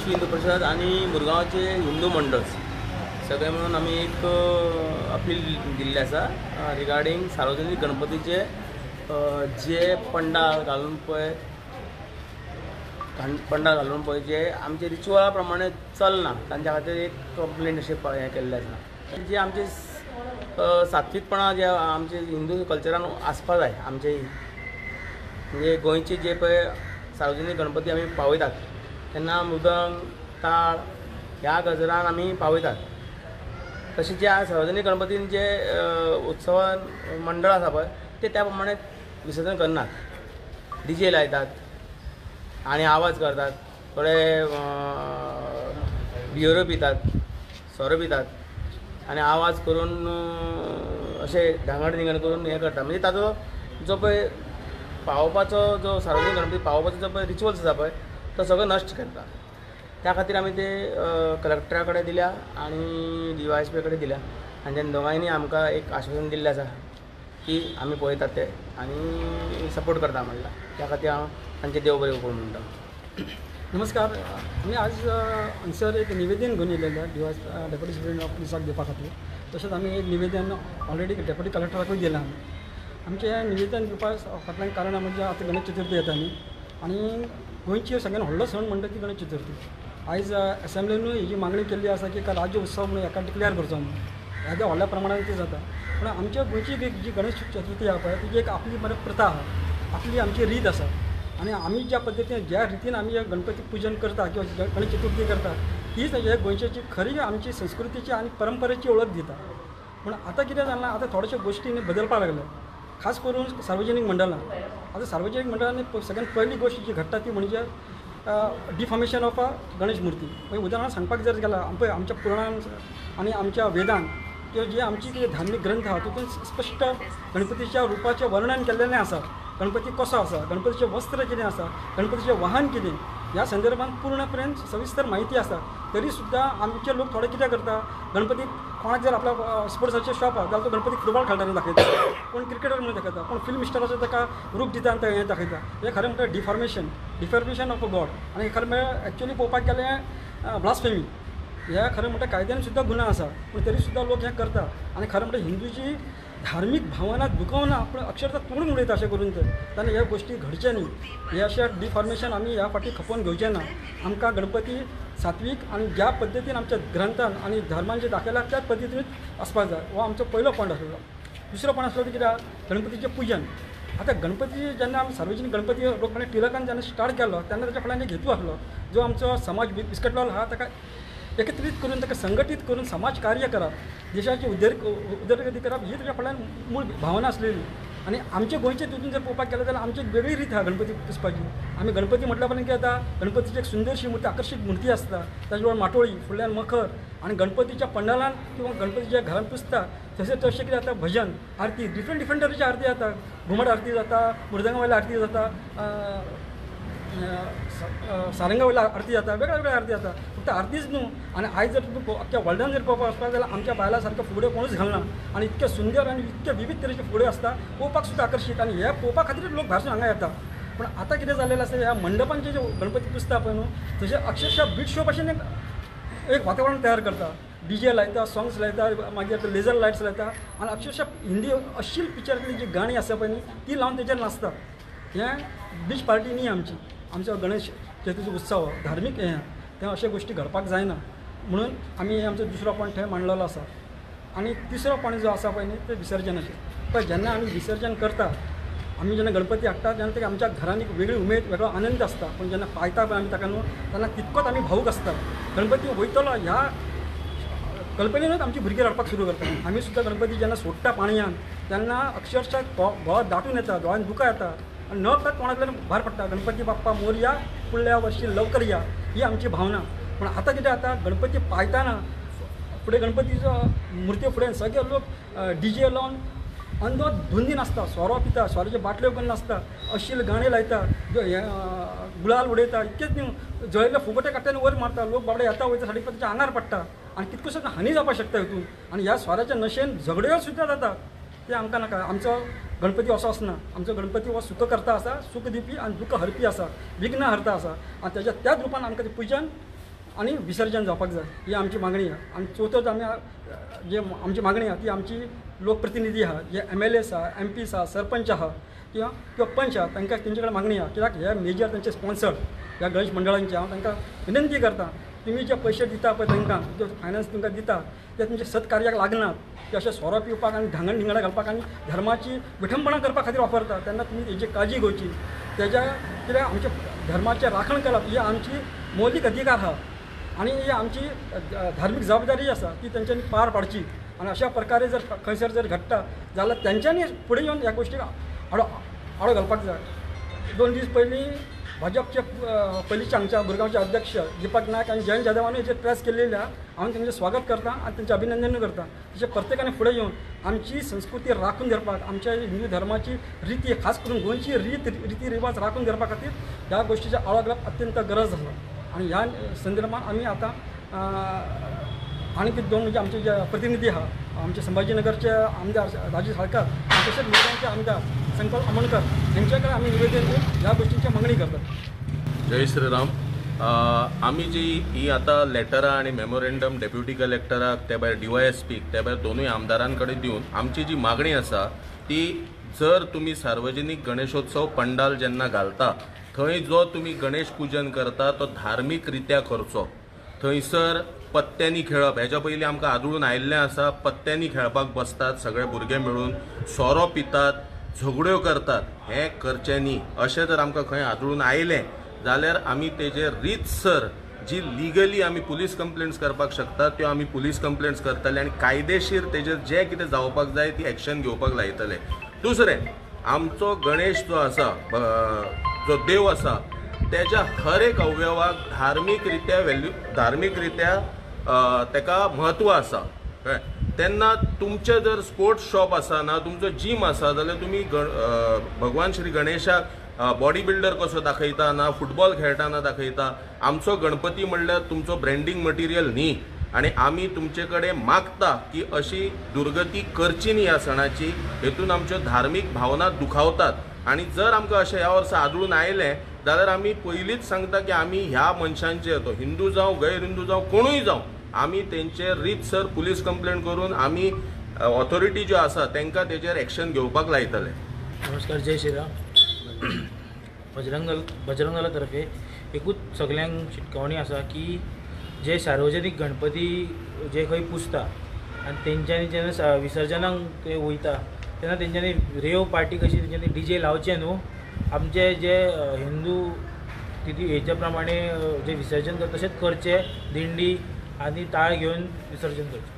विश्व हिंदू परिषद आणि मुरगांवचे हिंदू मंडळ सगळे मिळून आम्ही एक अपील दिल्ली आसा रिगार्डिंग सार्वजनिक गणपतीचे जे पंडाल घालून पळय जे आमचे रिच्युअला प्रमाणे चलना तांच्या खातीर एक कंप्लेंट अशें हें केल्लें आसा जे आमचे सात्विकपणा जे आमचे हिंदू कल्चरान आसपा जाय आमचे म्हणजे गोंयचे जे पळय सार्वजनीक गणपती आमी पावयतात तेन्ना मृदंग ताळ ह्या गजरान आमी पावयतात तशें ज्या सार्वजनीक गणपतीन जे उत्सवान मंडळ आसा पळय ते त्या प्रमाणे विसर्जन करनात डीजे लायतात आनी आवाज करतात थोडे बियरो पितात सोरो पितात आनी आवाज करून अशे धांगड धिंगड करून हें करता म्हणजे ताजो जो पळय पावोवपाचो जो सार्वजनीक गणपती पावोवपाचो जो पळय रिच्युअल्स आसा पळय तो सगळो नश्ट करता त्या खातीर आमी ते कलेक्टरा कडेन दिल्या आनी DYSP कडेन दिल्या आनी तेन्ना दोगांयनी आमकां एक आश्वासन दिल्लें आसा की आमी पळयतात ते आनी सपोर्ट करता म्हणला त्या खातीर हांव तांचे देव बरें करूं म्हणटा. नमस्कार. आम्ही आज हांगसर एक निवेदन घेवन येयलेलें डेप्युटी सुप्रिटेंडंट ऑफ पुलिसाक दिवपा खातीर. तशेंच आमी एक निवेदन ऑलरेडी डेप्युटी कलेक्टराकूय दिलां. आमचें हें निवेदन दिवपा फाटल्यान कारण म्हणजे आतां गणेश चतुर्थी येता न्ही आनी गोंयची सगळ्यान व्हडलो सण म्हणटा ती गणेश चतुर्थी. आयज असेंब्लीनूय ही मागणी केल्ली आसा की राज्य उत्सव म्हणून हेका डिक्लेअर करचो म्हणून. ह्या व्हडल्या प्रमाणान ती जाता पूण आमच्या गोंयची जी गणेश चतुर्थी आसा पळय तिची एक आपली प्रथा आसा आपली आमची रीत आसा आनी आमी ज्या पद्दतीन ज्या रितीन आमी गणपती पूजन करता किंवा गणेश चतुर्थी करता तीच हे गोंयची खरी आमची संस्कृतीची आनी परंपरेची ओळख दिता. पूण आतां कितें जालां आतां थोड्याश्या गोश्टींनी बदलपाक लागल्या खास करून सार्वजनीक मंडळां. आतां सार्वजनीक मंडळांनी सगळ्यात पयली गोश्ट जी घडटा ती म्हणजे डिफॉर्मेशन ऑफ अ गणेश मूर्ती. उदाहरण सांगपाक जर गेल्यार पळय आमच्या पुराणान आनी आमच्या वेदांत किंवा जी आमची कितें धार्मीक ग्रंथ आसा तितून स्पश्ट गणपतीच्या रुपाचें वर्णन केल्लेलें आसा. गणपती कसो आसा गणपतीचें वस्त्र कितें आसा गणपतीचें वाहन कितें ह्या संदर्भात पूर्णपणे सविस्तर म्हायती आसा. तरी सुद्दां आमचे लोक थोडे कितें करता गणपती कोणाक जर आपल्या स्पोर्ट्साचें शॉप आसा जाल्यार तो गणपती फुटबॉल खेळटाना दाखयता कोण क्रिकेटर म्हणून दाखयता कोण फिल्म स्टाराचो ताका रूप दिता आनी हें दाखयता. हें खरें म्हणटा डिफॉर्मेशन ऑफ अ गॉड आनी खरें म्हणल्यार एक्चुअली पळोवपाक गेलें ब्लास्फेमी ह्या खरें म्हणटा कायद्यान सुद्दां गुन्हा आसा पूण तरी सुद्दां लोक हें करता आनी खरें म्हणटा हिंदूची धार्मीक भावना दुखवना पूण अक्षरशः तोडून उडयता अशें करून तर ताणें ह्या गोश्टी घडचे न्ही. हे अशें डिफॉर्मेशन आमी ह्या फाटी खपोवन घेवचें ना. आमकां गणपती सात्वीक आनी ज्या पद्दतीन आमच्या ग्रंथान आनी धर्मान जें दाखयलां त्याच पद्दतीनूच आसपाक जाय हो आमचो पयलो पॉयंट आसलो. दुसरो पॉयंट आसलो तो कित्याक गणपतीचें पूजन. आतां गणपती जेन्ना आमी सार्वजनीक गणपती लोकमान्य टिळकान जेन्ना स्टार्ट केलो तेन्ना ताच्या फाटल्यान एक हेतू आसलो जो आमचो समाज विस्कटलेलो आहा ताका एकत्रीत करून ताका संघटीत करून समाज कार्य करप देशाची उदरगती करप ही ताच्या फाटल्यान मूळ भावना आसलेली. आनी आमचे गोंयचे तितून जर पळोवपाक गेलो जाल्यार आमची एक वेगळी रीत आहा गणपती पुजपाची. आमी गणपती म्हटल्या उपरांत कितें जाता गणपतीची एक सुंदरशी मूर्ती आकर्शीत मूर्ती आसता ताजे वेळार माटोळी फुडल्यान मखर आनी गणपतीच्या पंडालान किंवा गणपतीच्या घरान पुजता तशें तशें कितें जाता भजन आरती डिफरंट तरेची आरती जाता. घुमट आरती जाता मृदंगा वयल्या आरती जाता सारंगा वयल्या आरती जाता वेगळ्या आरती जाता. फक्त आरतीच न्हू आनी आयज जर तुमी अख्ख्या वर्ल्डान जर पळोवपाक वचपाक जाल्यार आमच्या बायलां सारके फुगड्यो कोणूच घालना आनी इतके सुंदर आनी इतके विविध तरेचे फुगड्यो आसता पळोवपाक सुद्दां आकर्शीत आनी हे पळोवपा खातीर लोक भायरसून हांगा येता. पूण आतां कितें जाल्लेलें आसा ह्या मंडपांचे जे गणपती पुजता पळय न्हू तशें अक्षरशः बीट शो भशेन एक वातावरण तयार करता. डीजे लायता सॉंग्स लायता मागीर लेजर लायट्स लायता आनी अक्षरशः हिंदी अश्लील पिक्चरांतली जी गाणी आसा पळय न्ही ती लावन तेजेर नाचता. हें बीच पार्टी न्ही आमचो गणेश चतुर्थी उत्सव धार्मीक हें तें अशे गोश्टी घडपाक जायना म्हणून आमी आमचो दुसरो पॉयंट थंय मांडलेलो आसा. आनी तिसरो पॉयंट जो आसा पळय न्ही ते विसर्जनाचें. पळय जेन्ना आमी विसर्जन करता आमी जेन्ना गणपती हाडटा तेन्ना ते आमच्या घरान एक वेगळी उमेद वेगळो आनंद आसता. पूण जेन्ना पायता पळय आमी ताका न्हू तेन्ना तितकोच आमी भावूक आसता. गणपती वयतलो ह्या कल्पनेनूच आमची भुरगीं रडपाक सुरू करता. आमी सुद्दां गणपती जेन्ना सोडटा पाणयान तेन्ना अक्षरशः दोळ्यांत दाटून येता दोळ्यांत दुकां येता आनी नकळत कोणाकडल्यान भायर पडटा गणपती बाप्पा मोरया फुडल्या वर्षी लवकर या ही आमची भावना. पूण आतां कितें जाता गणपती पायताना फुडें गणपतीचो मुर्ती फुडें सगळे लोक डीजे लावन अंदो धुंदी नाचता सोरो पिता सोऱ्याच्यो बाटल्यो करून नाचता अश्लील गाणे लायता गुलाल उडयता इतकेच न्हू जळिल्ले फुगटे काडटा वयर मारता लोक बाबडे येता वयता साडी पत्याच्या आंगार पडटा आनी कितकोसो हानी जावपाक शकता हितून. आनी ह्या सोऱ्याच्या नशेन झगड्यो सुद्दां जाता ते आमकां नाका. आमचो गणपती असो आसना. आमचो गणपती हो सुखकर्ता आसा सुख दिवपी आनी दुख हरपी आसा विघ्न हरता आसा आनी त्याच रुपान आमकां तें पुजन आणि विसर्जन जावपाक जाय ही आमची मागणी आहे. आणि चवथोच आमी जे आमची मागणी आहा ती आमची लोकप्रतिनिधी आहा जे MLAs आहा MPs आहा सरपंच आहा किंवा पंच आहा तांकां तेंचे कडेन मागणी आहा कित्याक हे मेजर तांचे स्पॉन्सर ह्या गणेश मंडळांचे हांव तांकां विनंती करता तुमी जे पयशे दिता पळय तांकां जो फायनान्स तुमकां दिता ते तुमच्या सत्कार्याक लागनात ते अशें सोरो पिवपाक आनी धांगण धिंगणां घालपाक आनी धर्माची विठंबणा करपा खातीर वापरता तेन्ना तुमी हेजी काळजी घेवची. तेज्या कित्याक आमच्या धर्माचें राखण करप ही आमची मौलिक अधिकार आहा आणि ही आमची धार्मीक जबाबदारी आसा ती तेंच्यांनी पार पाडची. आणि अशा प्रकारे जर खंयसर जर घडटा जाल्यार तेंच्यांनी फुडें येवन ह्या गोश्टीक आळो घालपाक जाय. 2 दीस पयलीं भाजपचे पयलींचे हांगच्या भुरगांवचे अध्यक्ष दीपक नायक आनी जयंत जाधवानी जे प्रेस केल्लेल्या हांव तेंचें स्वागत करता आनी तेंचें अभिनंदन करता. तशें प्रत्येकाने फुडें येवन आमची संस्कृती राखून धरपाक आमच्या हिंदू धर्माची रिती खास करून गोंयची रिती रिवाज राखून धरपा खातीर ह्या गोश्टीचो आळो घालप अत्यंत गरज आसा. आणि ह्या संदर्भात आमी आतां आणखी 2 म्हणजे आमचे जे प्रतिनिधी आहा आमचे संभाजीनगरचे आमदार राजू साळकार आणि तसेच लोकांचे आमदार संकल्प अमणकर यांच्याकडे आम्ही निवेदन देऊन ह्या गोष्टींची मागणी करतात. जय श्रीराम. आमी जी ही आतां लेटरां आनी मेमोरेंडम डेप्युटी कलेक्टराक ते भायर DYSP ते भायर दोनूय आमदारां कडेन दिवन आमची जी मागणी आसा ती जर तुमी सार्वजनीक गणेशोत्सव पंडाल जेन्ना घालता थंय जो तुमी गणेश पूजन करता तो धार्मीक रित्या करचो. थंयसर पत्त्यांनी खेळप हेच्या पयलीं आमकां आदळून आयिल्लें आसा. पत्त्यांनी खेळपाक बसतात सगळे भुरगे मेळून सोरो पितात झगड्यो करतात हें करचें न्ही. अशें जर आमकां खंय आदळून आयलें जाल्यार आमी तेजेर रितसर जी लिगली आमी पुलीस कंप्लेंट्स करपाक शकतात त्यो आमी पुलीस कंप्लेंट्स करतले आनी कायदेशीर तेजेर जें कितें जावपाक जाय ती एक्शन घेवपाक लायतले. दुसरें आमचो गणेश जो आसा जो देव आसा तेज्या हर एक अवयवाक धार्मीक रित्या तेका म्हत्व आसा. तेन्ना तुमचें जर स्पोर्ट्स शॉप आसा ना तुमचो जीम आसा जाल्यार तुमी भगवान श्री गणेशाक बॉडी बिल्डर कसो दाखयता ना फुटबॉल खेळटाना दाखयता. आमचो गणपती म्हणल्यार तुमचो ब्रँडींग मटिरियल न्ही आनी आमी तुमचे कडेन मागता की अशी दुर्गती करची न्ही ह्या सणाची. हेतून आमच्यो धार्मीक भावना दुखावतात आनी जर आमकां अशें ह्या वर्सा आदळून आयलें जाल्यार आमी पयलींच सांगता की आमी ह्या मनशांचेर तो हिंदू जावं गैर हिंदू जावं कोणूय जावं आमी तेंचेर रितसर पुलीस कंप्लेंट करून आमी ऑथॉरिटी ज्यो आसा तांकां तेजेर एक्शन घेवपाक लायतले. नमस्कार. जय श्रीराम. बजरंग दला तर्फे एकूच सगल्यांक शिटकावणी आसा की जे सार्वजनीक गणपती जे खंय पुजता आनी तेंच्यांनी जेन्ना विसर्जनाक ते वयता तेन्ना तेंच्यांनी रेव पार्टी कशी तेंच्यांनी DJ लावचे न्हू. आमचे जे हिंदू तिथी हेच्या प्रमाणे जे विसर्जन करता तशेंच करचे दिंडी आनी ताळ घेवन विसर्जन करचें.